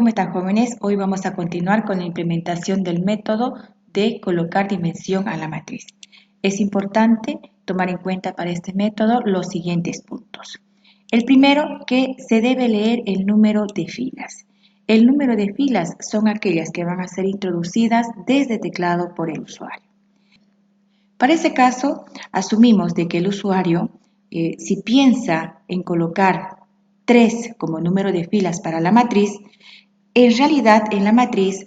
¿Cómo están, jóvenes? Hoy vamos a continuar con la implementación del método de colocar dimensión a la matriz. Es importante tomar en cuenta para este método los siguientes puntos. El primero, que se debe leer el número de filas. El número de filas son aquellas que van a ser introducidas desde teclado por el usuario. Para ese caso, asumimos de que el usuario, si piensa en colocar 3 como número de filas para la matriz, en realidad en la matriz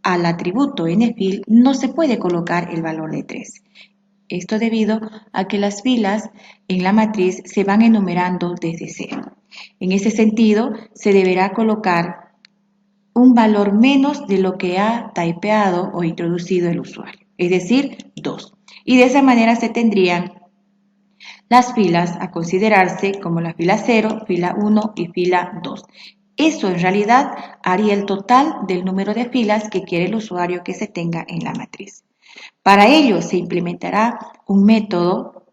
al atributo nFil no se puede colocar el valor de 3. Esto debido a que las filas en la matriz se van enumerando desde 0. En ese sentido, se deberá colocar un valor menos de lo que ha typeado o introducido el usuario, es decir, 2. Y de esa manera se tendrían las filas a considerarse como la fila 0, fila 1 y fila 2. Eso en realidad haría el total del número de filas que quiere el usuario que se tenga en la matriz. Para ello se implementará un método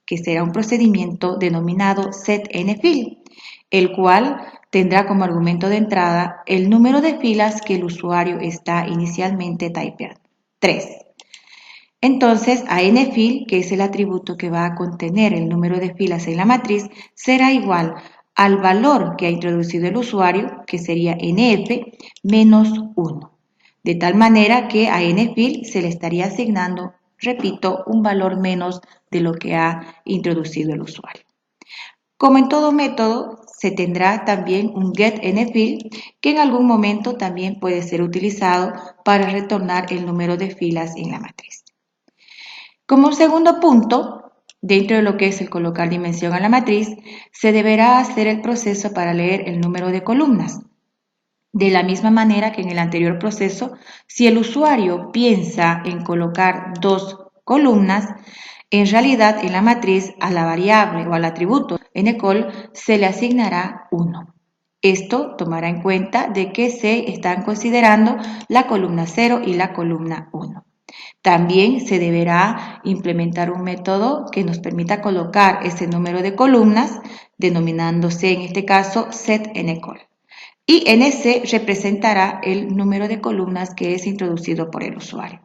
que será un procedimiento denominado setNFil, el cual tendrá como argumento de entrada el número de filas que el usuario está inicialmente typeando, 3. Entonces, a nFil, que es el atributo que va a contener el número de filas en la matriz, será igual al valor que ha introducido el usuario, que sería nf menos 1. De tal manera que a nFil se le estaría asignando, repito, un valor menos de lo que ha introducido el usuario. Como en todo método, se tendrá también un getNFil, que en algún momento también puede ser utilizado para retornar el número de filas en la matriz. Como un segundo punto, dentro de lo que es el colocar dimensión a la matriz, se deberá hacer el proceso para leer el número de columnas. De la misma manera que en el anterior proceso, si el usuario piensa en colocar 2 columnas, en realidad en la matriz a la variable o al atributo ncol se le asignará 1. Esto tomará en cuenta de que se están considerando la columna 0 y la columna 1. También se deberá implementar un método que nos permita colocar ese número de columnas, denominándose en este caso setNcol. Y nc representará el número de columnas que es introducido por el usuario.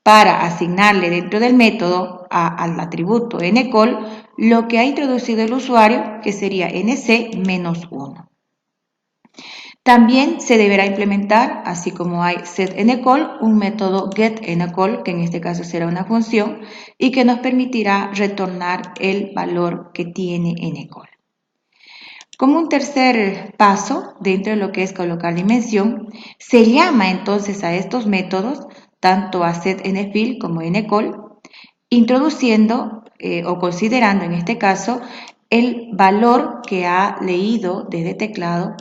Para asignarle dentro del método al atributo ncol lo que ha introducido el usuario, que sería nc menos 1. También se deberá implementar, así como hay setNcol, un método getNcol, que en este caso será una función, y que nos permitirá retornar el valor que tiene ncol. Como un tercer paso, dentro de lo que es colocar dimensión, se llama entonces a estos métodos, tanto a setNFil como ncol, introduciendo o considerando en este caso el valor que ha leído desde teclado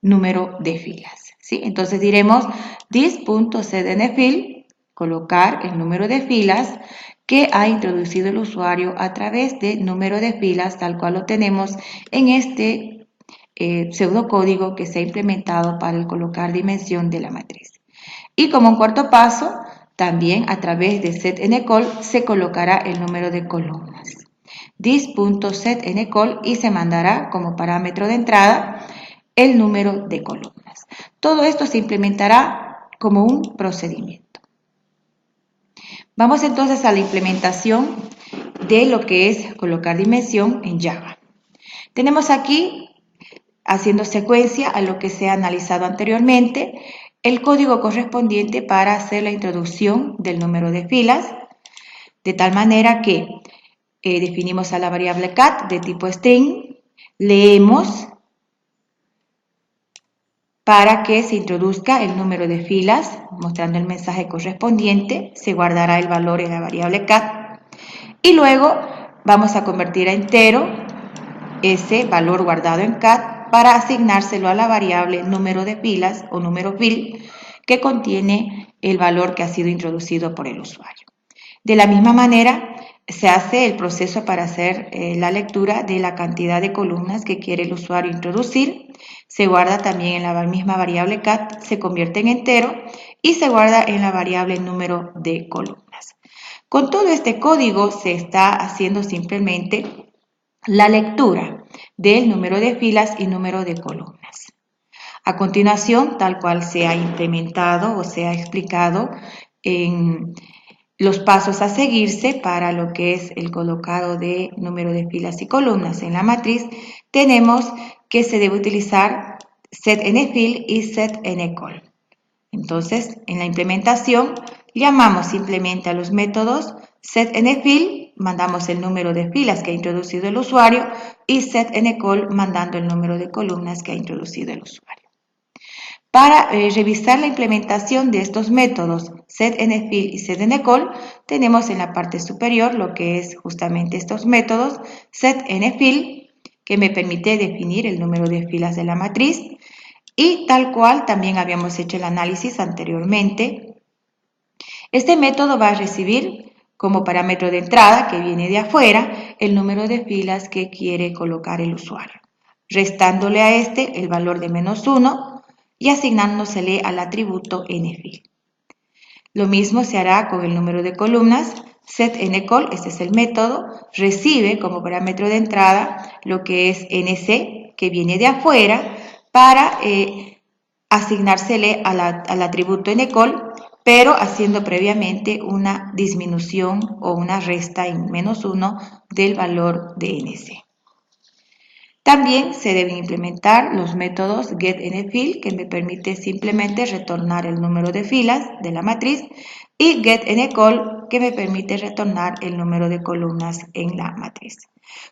número de filas. ¿Sí? Entonces diremos this.setNFil, colocar el número de filas que ha introducido el usuario a través de número de filas tal cual lo tenemos en este pseudocódigo que se ha implementado para el colocar dimensión de la matriz. Y como un cuarto paso, también a través de setNcol se colocará el número de columnas. This.setNcol y se mandará como parámetro de entrada el número de columnas. Todo esto se implementará como un procedimiento. Vamos entonces a la implementación de lo que es colocar dimensión en Java. Tenemos aquí, haciendo secuencia a lo que se ha analizado anteriormente, el código correspondiente para hacer la introducción del número de filas, de tal manera que definimos a la variable cat de tipo string, leemos para que se introduzca el número de filas, mostrando el mensaje correspondiente, se guardará el valor en la variable cat y luego vamos a convertir a entero ese valor guardado en cat para asignárselo a la variable número de filas o número fil que contiene el valor que ha sido introducido por el usuario. De la misma manera, se hace el proceso para hacer la lectura de la cantidad de columnas que quiere el usuario introducir. Se guarda también en la misma variable cat, se convierte en entero y se guarda en la variable número de columnas. Con todo este código se está haciendo simplemente la lectura del número de filas y número de columnas. A continuación, tal cual se ha implementado o se ha explicado en los pasos a seguirse para lo que es el colocado de número de filas y columnas en la matriz, tenemos que se debe utilizar setNFill y setNCall. Entonces, en la implementación, llamamos simplemente a los métodos setNFill, mandamos el número de filas que ha introducido el usuario, y setNCall mandando el número de columnas que ha introducido el usuario. Para revisar la implementación de estos métodos setNFill y setNCall, tenemos en la parte superior lo que es justamente estos métodos setNFill, que me permite definir el número de filas de la matriz, y tal cual también habíamos hecho el análisis anteriormente. Este método va a recibir como parámetro de entrada, que viene de afuera, el número de filas que quiere colocar el usuario, restándole a este el valor de -1 y asignándosele al atributo nFill. Lo mismo se hará con el número de columnas. setNCall, este es el método, recibe como parámetro de entrada lo que es nc, que viene de afuera, para asignársele al atributo nCall, pero haciendo previamente una disminución o una resta en -1 del valor de nc. También se deben implementar los métodos getNFill, que me permite simplemente retornar el número de filas de la matriz, y getNCall, que me permite retornar el número de columnas en la matriz.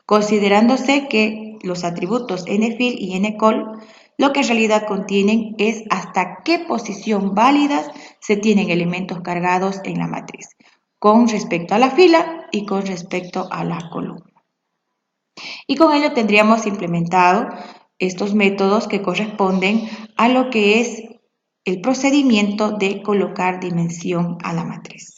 Considerándose que los atributos nFill y nCall lo que en realidad contienen es hasta qué posición válidas se tienen elementos cargados en la matriz, con respecto a la fila y con respecto a la columna. Y con ello tendríamos implementado estos métodos que corresponden a lo que es el procedimiento de colocar dimensión a la matriz.